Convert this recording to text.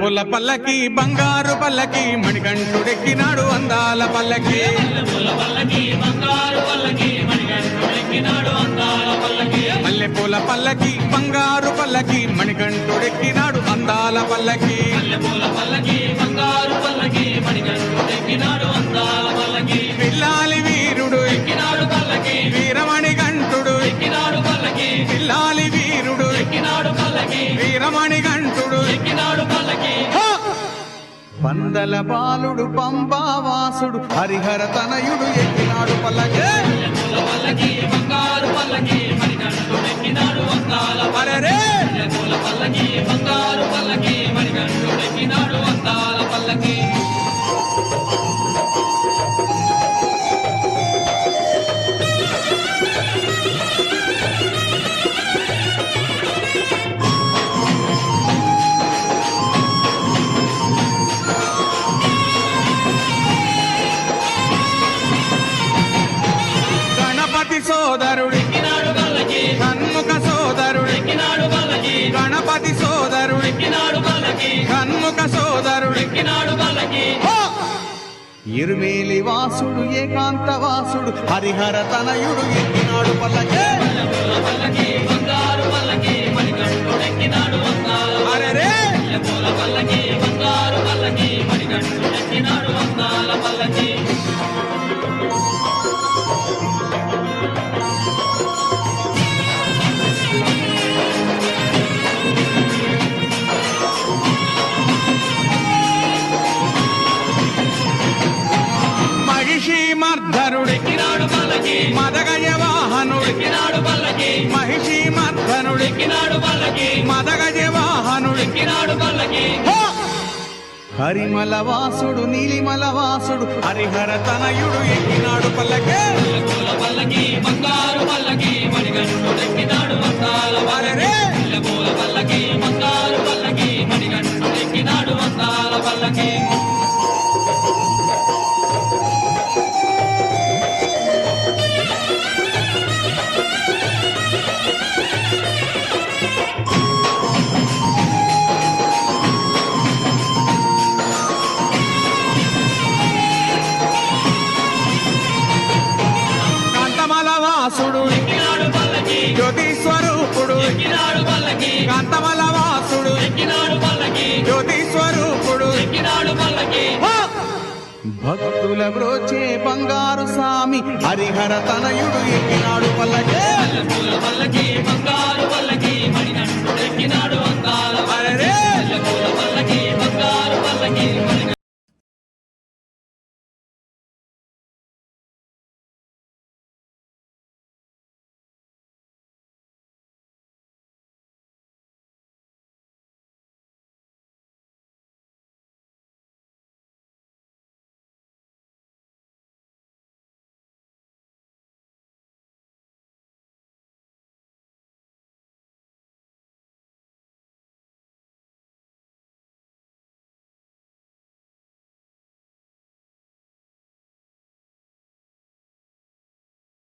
పూల పల్లకి బంగారు పల్లకి మణికంఠుడెక్కినాడు అందాల పల్లకి మల్లె పూల పల్లకి బంగారు పల్లకి మణికంఠుడెక్కినాడు అందాల పల్లకి పిల్లాలి వీరుడు వీరమణి గంటుడు పిల్లాలి వీరుడు వీరమణి గంటుడు పందల బాలుడు పంబావాసుడు హరిహర తనయుడు ఎక్కినాడు పల్లకి సోదరుడి కన్ముఖ సోదరుడి గణపతి సోదరుడి కన్ముఖ సోదరుడి ఇరుమేలి వాసుడు ఏకాంత వాసుడు హరిహర తనయుడు ఎక్కినాడు పల్లకి అరెరే మర్ధనుడెక్కినాడు పల్లకి మదగజ వాహనుడెక్కినాడు పల్లకి మహిషి మర్ధనుడెక్కినాడు పల్లకి మదగజ వాహనుడెక్కినాడు పల్లకి హరిమల వాసుడు నీలిమల వాసుడు హరిహర తనయుడు ఎక్కినాడు పల్లకి పల్లకి బంగారు పల్లకి మణికంఠుడెక్కినాడు అందాల పల్లకి పల్లకి బంగారు పల్లకి మణికంఠుడెక్కినాడు అందాల పల్లకి వాసుడు జ్యోతి స్వరూపుడు కాంతమల వాసుడు జ్యోతి స్వరూపుడు భక్తుల బ్రోచే బంగారు స్వామి హరిహర తనయుడు ఎక్కినాడు పల్లకి బంగారు పల్లకి మణికంఠుడెక్కినాడు అందాల